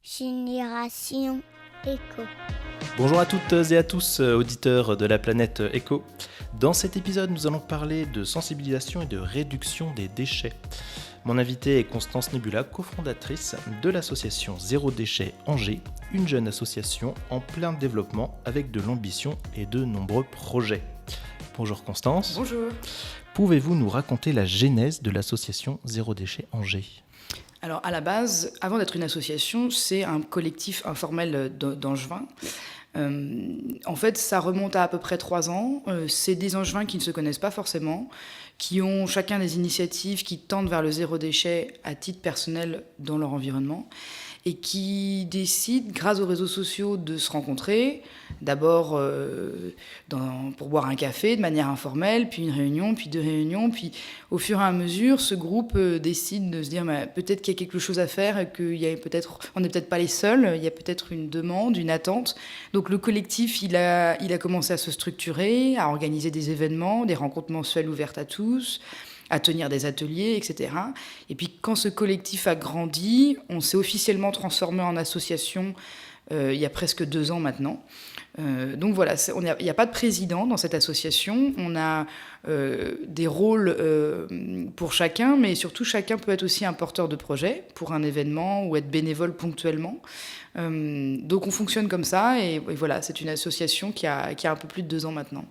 Génération Éco. Bonjour à toutes et à tous, auditeurs de la planète Éco. Dans cet épisode, nous allons parler de sensibilisation et de réduction des déchets. Mon invitée est Constance Nebula, cofondatrice de l'association Zéro Déchet Angers, une jeune association en plein développement avec de l'ambition et de nombreux projets. Bonjour Constance. Bonjour. Pouvez-vous nous raconter la genèse de l'association Zéro Déchet Angers ? Alors à la base, avant d'être une association, c'est un collectif informel d'Angevins. En fait, ça remonte à peu près 3 ans. C'est des Angevins qui ne se connaissent pas forcément, qui ont chacun des initiatives qui tendent vers le zéro déchet à titre personnel dans leur environnement et qui décident, grâce aux réseaux sociaux, de se rencontrer, d'abord pour boire un café de manière informelle, puis une réunion, puis 2 réunions, puis au fur et à mesure, ce groupe décide de se dire peut-être qu'il y a quelque chose à faire et qu'on n'est peut-être pas les seuls, il y a peut-être une demande, une attente. Donc le collectif, il a commencé à se structurer, à organiser des événements, des rencontres mensuelles ouvertes à tous, à tenir des ateliers, etc. Et puis quand ce collectif a grandi, on s'est officiellement transformé en association il y a presque 2 ans maintenant. Donc voilà, il n'y a pas de président dans cette association, on a des rôles pour chacun, mais surtout chacun peut être aussi un porteur de projet pour un événement ou être bénévole ponctuellement. Donc on fonctionne comme ça et voilà, c'est une association qui a un peu plus de 2 ans maintenant.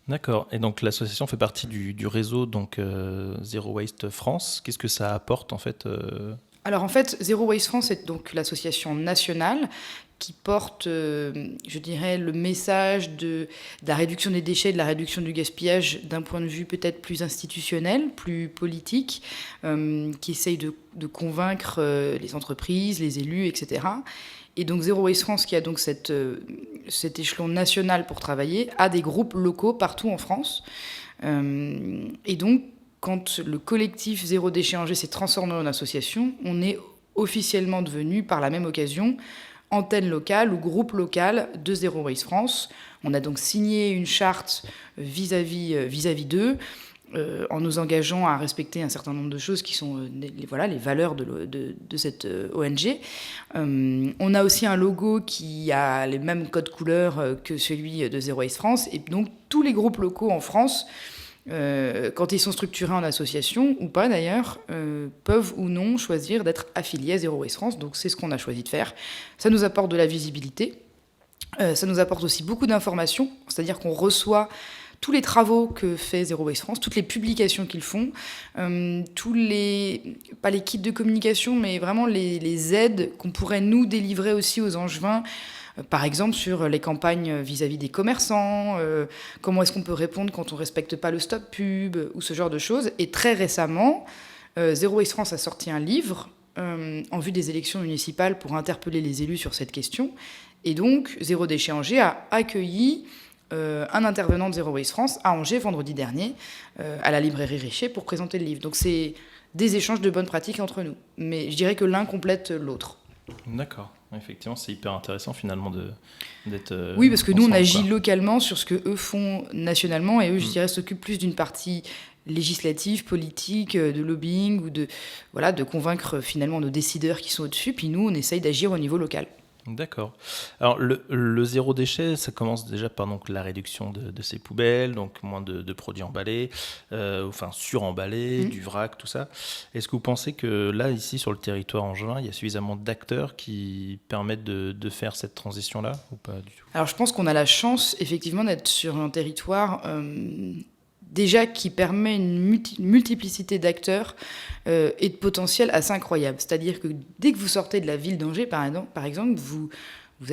D'accord. Et donc l'association fait partie du réseau Zero Waste France. Qu'est-ce que ça apporte en fait Alors en fait, Zero Waste France est donc l'association nationale qui porte, je dirais, le message de la réduction des déchets, de la réduction du gaspillage d'un point de vue peut-être plus institutionnel, plus politique, qui essaye de convaincre les entreprises, les élus, etc. Et donc Zero Waste France, qui a donc cet échelon national pour travailler, a des groupes locaux partout en France. Et donc, quand le collectif Zéro Déchet Angers s'est transformé en association, on est officiellement devenu, par la même occasion, antenne locale ou groupe local de Zero Waste France. On a donc signé une charte vis-à-vis d'eux, en nous engageant à respecter un certain nombre de choses qui sont les valeurs de cette ONG. On a aussi un logo qui a les mêmes codes couleurs que celui de Zero Waste France. Et donc, tous les groupes locaux en France, quand ils sont structurés en association, ou pas d'ailleurs, peuvent ou non choisir d'être affiliés à Zero Waste France. Donc, c'est ce qu'on a choisi de faire. Ça nous apporte de la visibilité. Ça nous apporte aussi beaucoup d'informations. C'est-à-dire qu'on reçoit tous les travaux que fait Zero Waste France, toutes les publications qu'ils font, pas les kits de communication, mais vraiment les aides qu'on pourrait nous délivrer aussi aux Angevins, par exemple sur les campagnes vis-à-vis des commerçants, comment est-ce qu'on peut répondre quand on ne respecte pas le stop pub, ou ce genre de choses. Et très récemment, Zero Waste France a sorti un livre en vue des élections municipales pour interpeller les élus sur cette question. Et donc, Zéro Déchet Angers a accueilli un intervenant de Zero Waste France à Angers vendredi dernier, à la librairie Richer, pour présenter le livre. Donc c'est des échanges de bonnes pratiques entre nous. Mais je dirais que l'un complète l'autre. D'accord. Effectivement, c'est hyper intéressant finalement d'être... oui, parce que nous, on agit quoi. Localement sur ce qu'eux font nationalement, et eux, je dirais, s'occupent plus d'une partie législative, politique, de lobbying, ou de convaincre finalement nos décideurs qui sont au-dessus, puis nous, on essaye d'agir au niveau local. D'accord. Alors le zéro déchet, ça commence déjà par donc la réduction de ces poubelles, donc moins de produits emballés, suremballés, du vrac, tout ça. Est-ce que vous pensez que là, ici, sur le territoire angevin, il y a suffisamment d'acteurs qui permettent de faire cette transition-là, ou pas du tout ? Alors je pense qu'on a la chance, effectivement, d'être sur un territoire déjà qui permet une multiplicité d'acteurs et de potentiel assez incroyable. C'est-à-dire que dès que vous sortez de la ville d'Angers, par exemple, vous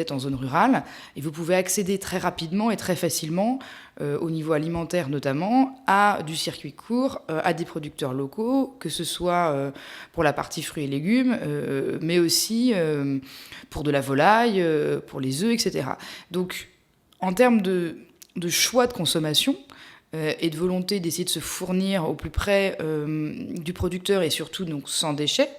êtes en zone rurale et vous pouvez accéder très rapidement et très facilement, au niveau alimentaire notamment, à du circuit court, à des producteurs locaux, que ce soit pour la partie fruits et légumes, mais aussi pour de la volaille, pour les œufs, etc. Donc, en termes de choix de consommation, et de volonté d'essayer de se fournir au plus près du producteur et surtout donc sans déchets,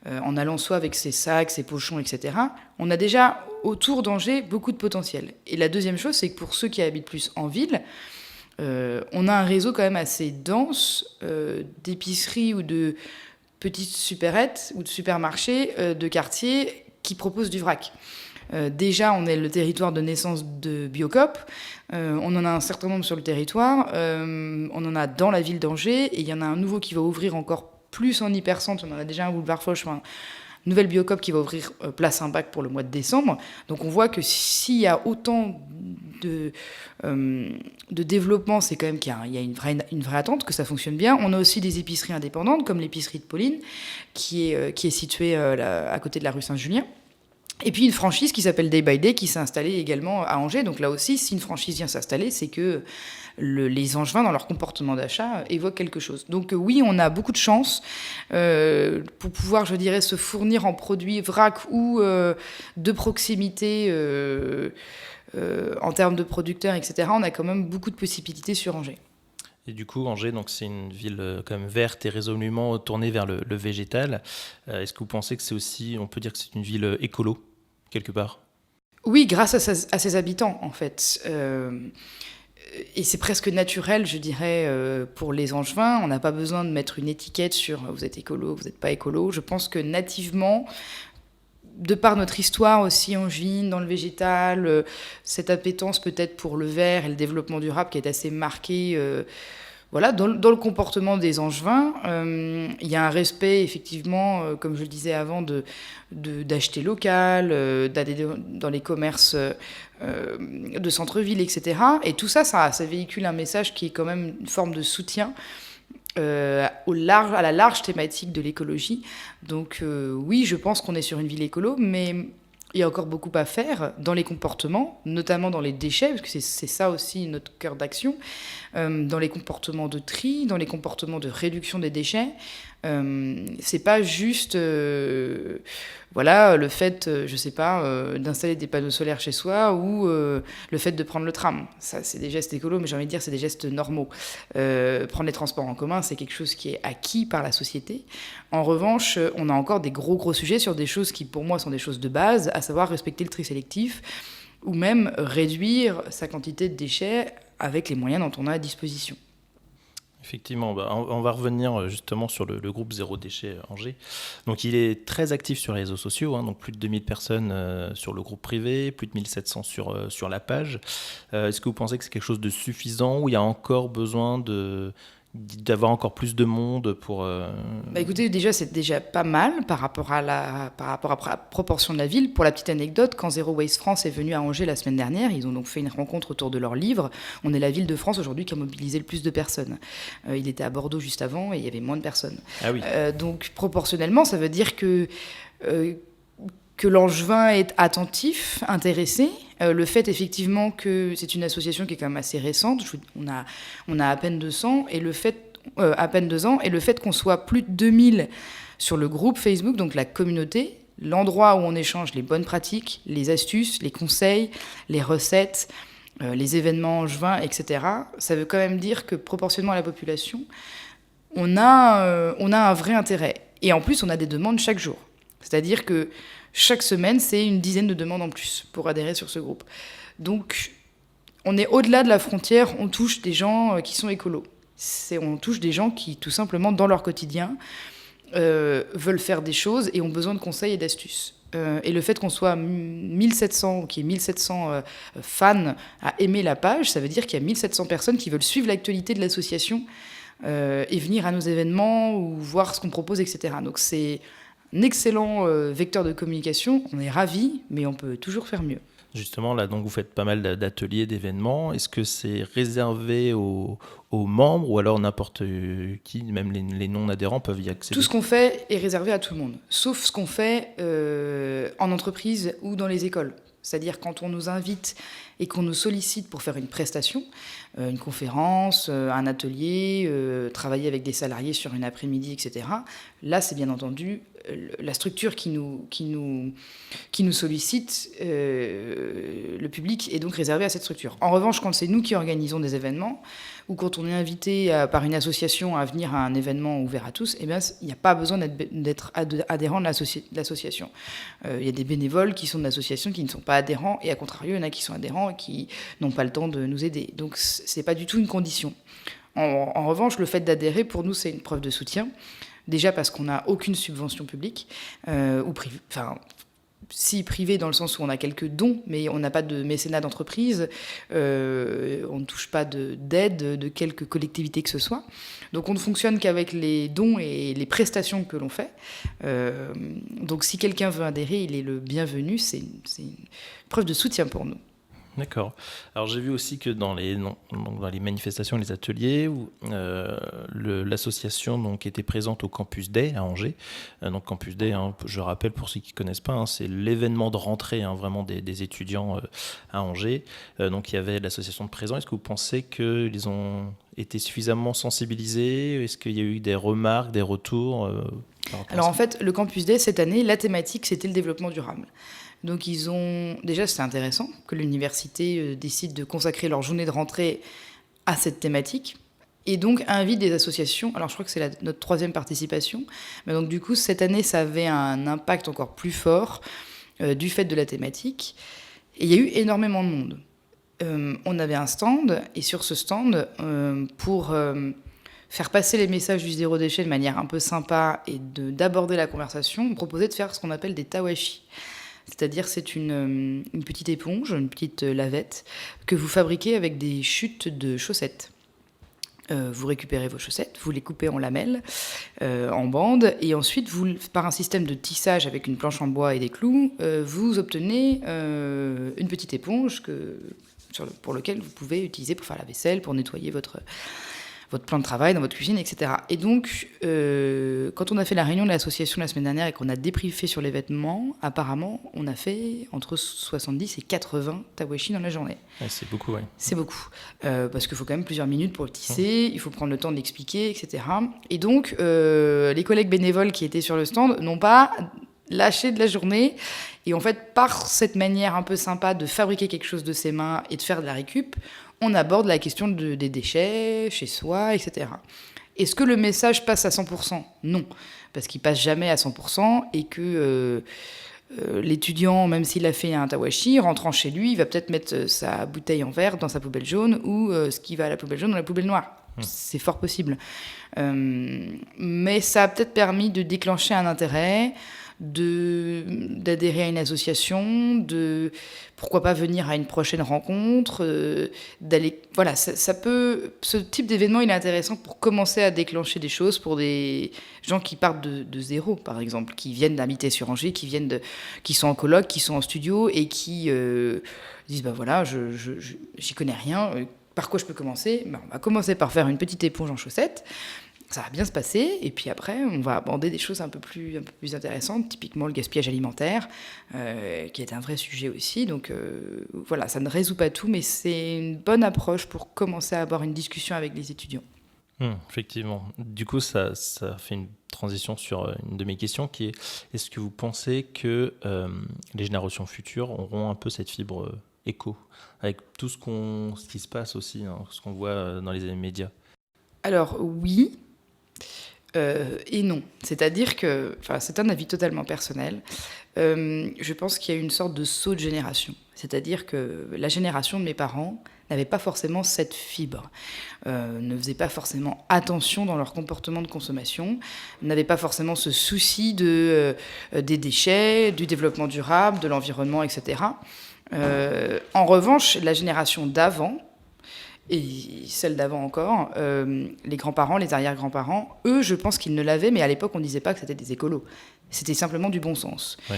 en allant soit avec ses sacs, ses pochons, etc., on a déjà autour d'Angers beaucoup de potentiel. Et la deuxième chose, c'est que pour ceux qui habitent plus en ville, on a un réseau quand même assez dense d'épiceries ou de petites supérettes ou de supermarchés de quartier qui proposent du vrac. Déjà, on est le territoire de naissance de Biocoop. On en a un certain nombre sur le territoire. On en a dans la ville d'Angers. Et il y en a un nouveau qui va ouvrir encore plus en hypercentre. On en a déjà un boulevard Foch, une nouvelle Biocoop qui va ouvrir place Saint-Bac pour le mois de décembre. Donc on voit que s'il y a autant de développement, c'est quand même qu'il y a une vraie attente, que ça fonctionne bien. On a aussi des épiceries indépendantes, comme l'épicerie de Pauline, qui est située à côté de la rue Saint-Julien. Et puis une franchise qui s'appelle Day by Day, qui s'est installée également à Angers. Donc là aussi, si une franchise vient s'installer, c'est que les Angevins, dans leur comportement d'achat, évoquent quelque chose. Donc oui, on a beaucoup de chance pour pouvoir, je dirais, se fournir en produits vrac ou de proximité en termes de producteurs, etc. On a quand même beaucoup de possibilités sur Angers. Et du coup, Angers, donc, c'est une ville quand même verte et résolument tournée vers le végétal. Est-ce que vous pensez que c'est aussi, on peut dire que c'est une ville écolo, quelque part ? Oui, grâce à ses habitants, en fait. Et c'est presque naturel, je dirais, pour les Angevins. On n'a pas besoin de mettre une étiquette sur « vous êtes écolo, vous n'êtes pas écolo ». Je pense que nativement, de par notre histoire aussi angevine, dans le végétal, cette appétence peut-être pour le vert et le développement durable qui est assez marquée dans le comportement des Angevins. Il y a un respect, effectivement, comme je le disais avant, d'acheter local, d'aller dans les commerces de centre-ville, etc. Et tout ça, ça véhicule un message qui est quand même une forme de soutien à la large thématique de l'écologie. Donc oui, je pense qu'on est sur une ville écolo, mais il y a encore beaucoup à faire dans les comportements, notamment dans les déchets, parce que c'est ça aussi notre cœur d'action, dans les comportements de tri, dans les comportements de réduction des déchets. C'est pas juste le fait, d'installer des panneaux solaires chez soi ou le fait de prendre le tram. Ça, c'est des gestes écolos, mais j'ai envie de dire c'est des gestes normaux. Prendre les transports en commun, c'est quelque chose qui est acquis par la société. En revanche, on a encore des gros sujets sur des choses qui, pour moi, sont des choses de base, à savoir respecter le tri sélectif ou même réduire sa quantité de déchets avec les moyens dont on a à disposition. Effectivement, on va revenir justement sur le groupe Zéro Déchet Angers. Donc il est très actif sur les réseaux sociaux, donc plus de 2000 personnes sur le groupe privé, plus de 1700 sur la page. Est-ce que vous pensez que c'est quelque chose de suffisant ou il y a encore besoin d'avoir encore plus de monde pour... Écoutez, déjà, c'est déjà pas mal par rapport à la proportion de la ville. Pour la petite anecdote, quand Zero Waste France est venu à Angers la semaine dernière, ils ont donc fait une rencontre autour de leur livre. On est la ville de France aujourd'hui qui a mobilisé le plus de personnes. Il était à Bordeaux juste avant et il y avait moins de personnes. Ah oui. Donc, proportionnellement, ça veut dire que l'Angevin est attentif, intéressé. Le fait, effectivement, que c'est une association qui est quand même assez récente, on a à peine 200, et à peine 2 ans, et le fait qu'on soit plus de 2000 sur le groupe Facebook, donc la communauté, l'endroit où on échange les bonnes pratiques, les astuces, les conseils, les recettes, les événements angevins, etc., ça veut quand même dire que, proportionnellement à la population, on a un vrai intérêt. Et en plus, on a des demandes chaque jour. C'est-à-dire que chaque semaine, c'est une dizaine de demandes en plus pour adhérer sur ce groupe. Donc, on est au-delà de la frontière, on touche des gens qui sont écolos. On touche des gens qui, tout simplement, dans leur quotidien, veulent faire des choses et ont besoin de conseils et d'astuces. Et le fait qu'on soit 1700, qu'il y ait 1700 fans à aimer la page, ça veut dire qu'il y a 1700 personnes qui veulent suivre l'actualité de l'association et venir à nos événements ou voir ce qu'on propose, etc. Donc, c'est un excellent vecteur de communication. On est ravis, mais on peut toujours faire mieux. Justement, là, donc vous faites pas mal d'ateliers, d'événements. Est-ce que c'est réservé aux membres ou alors n'importe qui, même les non-adhérents peuvent y accéder ? Tout ce qu'on fait est réservé à tout le monde, sauf ce qu'on fait en entreprise ou dans les écoles. C'est-à-dire quand on nous invite et qu'on nous sollicite pour faire une prestation, une conférence, un atelier, travailler avec des salariés sur une après-midi, etc. Là, c'est bien entendu la structure qui nous sollicite, le public est donc réservé à cette structure. En revanche, quand c'est nous qui organisons des événements, ou quand on est invité par une association à venir à un événement ouvert à tous, eh bien, il n'y a pas besoin d'être adhérent de l'association. Il y a des bénévoles qui sont de l'association qui ne sont pas adhérents, et à contrario, il y en a qui sont adhérents et qui n'ont pas le temps de nous aider. Donc, ce n'est pas du tout une condition. En revanche, le fait d'adhérer, pour nous, c'est une preuve de soutien. Déjà parce qu'on n'a aucune subvention publique ou privée, si privé dans le sens où on a quelques dons, mais on n'a pas de mécénat d'entreprise, on ne touche pas d'aide de quelque collectivité que ce soit. Donc on ne fonctionne qu'avec les dons et les prestations que l'on fait. Donc si quelqu'un veut adhérer, il est le bienvenu, c'est une preuve de soutien pour nous. D'accord. Alors j'ai vu aussi que dans les manifestations, les ateliers, où l'association donc était présente au Campus Day à Angers. Donc Campus Day, je rappelle pour ceux qui ne connaissent pas, c'est l'événement de rentrée vraiment des étudiants à Angers. Donc il y avait l'association de présents. Est-ce que vous pensez qu'ils ont été suffisamment sensibilisés ? Est-ce qu'il y a eu des remarques, des retours Alors en fait, le Campus Day, cette année, la thématique, c'était le développement durable. Donc déjà c'est intéressant que l'université décide de consacrer leur journée de rentrée à cette thématique et donc invite des associations. Alors je crois que c'est notre 3e participation, mais donc du coup cette année ça avait un impact encore plus fort du fait de la thématique et il y a eu énormément de monde. On avait un stand et sur ce stand pour faire passer les messages du zéro déchet de manière un peu sympa et d'aborder la conversation, on proposait de faire ce qu'on appelle des tawashi. C'est-à-dire c'est une petite éponge, une petite lavette que vous fabriquez avec des chutes de chaussettes. Vous récupérez vos chaussettes, vous les coupez en lamelles, en bandes, et ensuite, par un système de tissage avec une planche en bois et des clous, vous obtenez une petite éponge pour laquelle vous pouvez utiliser pour faire la vaisselle, pour nettoyer votre plan de travail dans votre cuisine, etc. Et donc, quand on a fait la réunion de l'association la semaine dernière et qu'on a débriefé sur les vêtements, apparemment, on a fait entre 70 et 80 tawashi dans la journée. Ouais, c'est beaucoup, oui. C'est beaucoup. Parce qu'il faut quand même plusieurs minutes pour le tisser, il faut prendre le temps de l'expliquer, etc. Et donc, les collègues bénévoles qui étaient sur le stand n'ont pas lâché de la journée. Et en fait, par cette manière un peu sympa de fabriquer quelque chose de ses mains et de faire de la récup, on aborde la question des déchets chez soi, etc. Est-ce que le message passe à 100% ? Non, parce qu'il passe jamais à 100% et que l'étudiant, même s'il a fait un tawashi, rentrant chez lui, il va peut-être mettre sa bouteille en verre dans sa poubelle jaune ou ce qui va à la poubelle jaune dans la poubelle noire. C'est fort possible. Mais ça a peut-être permis de déclencher un intérêt, d'adhérer à une association, pourquoi pas venir à une prochaine rencontre, voilà, ce type d'événement il est intéressant pour commencer à déclencher des choses pour des gens qui partent de zéro, par exemple, qui viennent d'habiter sur Angers, qui sont en coloc, qui sont en studio et qui disent voilà, j'y connais rien, par quoi je peux commencer ? On va commencer par faire une petite éponge en chaussettes. Ça va bien se passer, et puis après, on va aborder des choses un peu plus intéressantes, typiquement le gaspillage alimentaire, qui est un vrai sujet aussi. Donc voilà, ça ne résout pas tout, mais c'est une bonne approche pour commencer à avoir une discussion avec les étudiants. Effectivement. Du coup, ça fait une transition sur une de mes questions, qui est, est-ce que vous pensez que les générations futures auront un peu cette fibre éco, avec tout ce qui se passe aussi, ce qu'on voit dans les médias ? Alors oui, et non. C'est-à-dire que, c'est un avis totalement personnel, je pense qu'il y a une sorte de saut de génération. C'est-à-dire que la génération de mes parents n'avait pas forcément cette fibre, ne faisait pas forcément attention dans leur comportement de consommation, n'avait pas forcément ce souci des déchets, du développement durable, de l'environnement, etc. En revanche, la génération d'avant, et celle d'avant encore, les grands-parents, les arrière-grands-parents, eux, je pense qu'ils ne l'avaient, mais à l'époque, on ne disait pas que c'était des écolos. C'était simplement du bon sens. Ouais.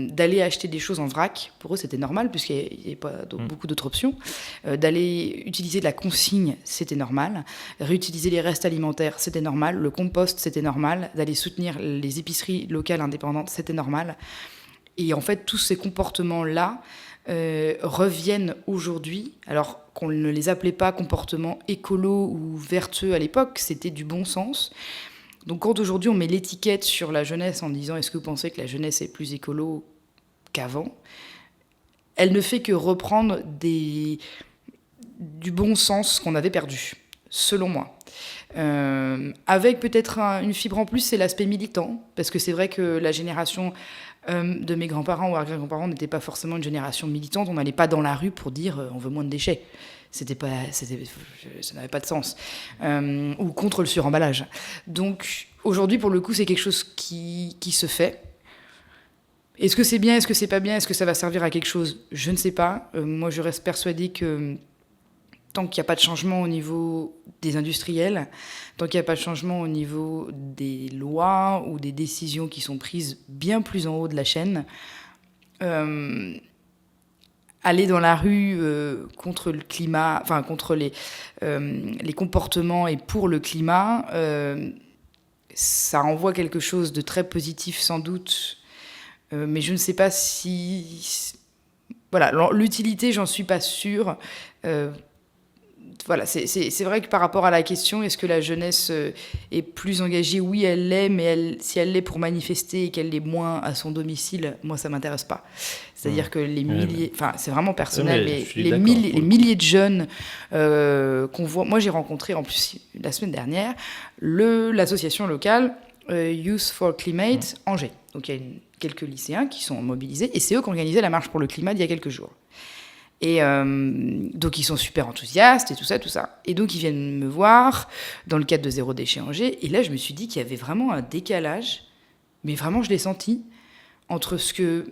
D'aller acheter des choses en vrac, pour eux, c'était normal, puisqu'il n'y avait pas beaucoup d'autres options. D'aller utiliser de la consigne, c'était normal. Réutiliser les restes alimentaires, c'était normal. Le compost, c'était normal. D'aller soutenir les épiceries locales indépendantes, c'était normal. Et en fait, tous ces comportements-là reviennent aujourd'hui, alors qu'on ne les appelait pas comportements écolos ou vertueux à l'époque, c'était du bon sens. Donc quand aujourd'hui on met l'étiquette sur la jeunesse en disant « est-ce que vous pensez que la jeunesse est plus écolo qu'avant ?», elle ne fait que reprendre du bon sens qu'on avait perdu, selon moi. Avec peut-être une fibre en plus, c'est l'aspect militant, parce que c'est vrai que la génération de mes grands-parents ou arrière-grands-parents n'était pas forcément une génération militante. On n'allait pas dans la rue pour dire on veut moins de déchets. Ça n'avait pas de sens. Ou contre le suremballage. Donc aujourd'hui, pour le coup, c'est quelque chose qui se fait. Est-ce que c'est bien, est-ce que c'est pas bien, est-ce que ça va servir à quelque chose? Je ne sais pas. Moi, je reste persuadée que tant qu'il n'y a pas de changement au niveau des industriels, tant qu'il n'y a pas de changement au niveau des lois ou des décisions qui sont prises bien plus en haut de la chaîne, aller dans la rue contre le climat, enfin contre les comportements et pour le climat, ça envoie quelque chose de très positif sans doute, mais je ne sais pas si... Voilà, l'utilité, j'en suis pas sûre. Voilà, c'est vrai que par rapport à la question, est-ce que la jeunesse est plus engagée? Oui, elle l'est, mais si elle l'est pour manifester et qu'elle l'est moins à son domicile, moi, ça m'intéresse pas. C'est-à-dire que les milliers... Enfin, c'est vraiment personnel, mais les milliers de jeunes qu'on voit... Moi, j'ai rencontré, en plus, la semaine dernière, l'association locale Youth for Climate Angers. Donc, il y a quelques lycéens qui sont mobilisés, et c'est eux qui ont organisé la marche pour le climat il y a quelques jours. Et donc, ils sont super enthousiastes et tout ça. Et donc, ils viennent me voir dans le cadre de Zéro Déchet Angers. Et là, je me suis dit qu'il y avait vraiment un décalage, mais vraiment, je l'ai senti, entre ce que...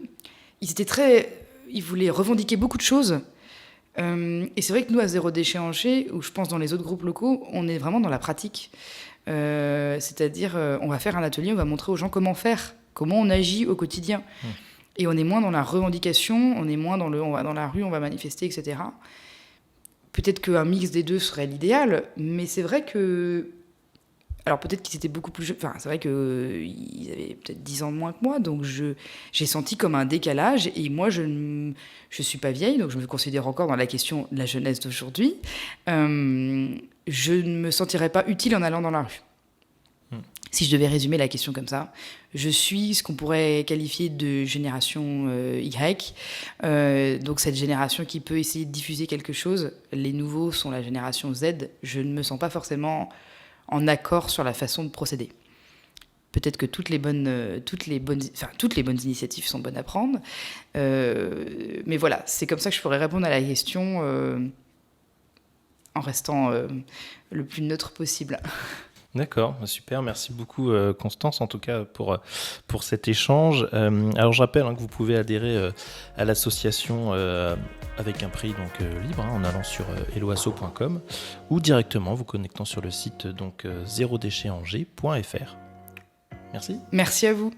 Ils voulaient revendiquer beaucoup de choses. Et c'est vrai que nous, à Zéro Déchet Angers, ou je pense dans les autres groupes locaux, on est vraiment dans la pratique. C'est-à-dire, on va faire un atelier, on va montrer aux gens comment faire, comment on agit au quotidien. Et on est moins dans la revendication, on est moins dans on va dans la rue, on va manifester, etc. Peut-être qu'un mix des deux serait l'idéal, mais c'est vrai que... Alors peut-être qu'ils étaient beaucoup plus jeunes, enfin c'est vrai qu'ils avaient peut-être 10 ans de moins que moi, donc j'ai senti comme un décalage, et moi je suis pas vieille, donc je me considère encore dans la question de la jeunesse d'aujourd'hui. Je ne me sentirais pas utile en allant dans la rue. Si je devais résumer la question comme ça, je suis ce qu'on pourrait qualifier de génération Y. Donc cette génération qui peut essayer de diffuser quelque chose. Les nouveaux sont la génération Z. Je ne me sens pas forcément en accord sur la façon de procéder. Peut-être que toutes les bonnes initiatives sont bonnes à prendre. Mais voilà, c'est comme ça que je pourrais répondre à la question en restant le plus neutre possible. D'accord, super, merci beaucoup Constance en tout cas pour cet échange. Alors je rappelle que vous pouvez adhérer à l'association avec un prix libre en allant sur helloasso.com ou directement vous connectant sur le site zérodéchetangers.fr. Merci. Merci à vous.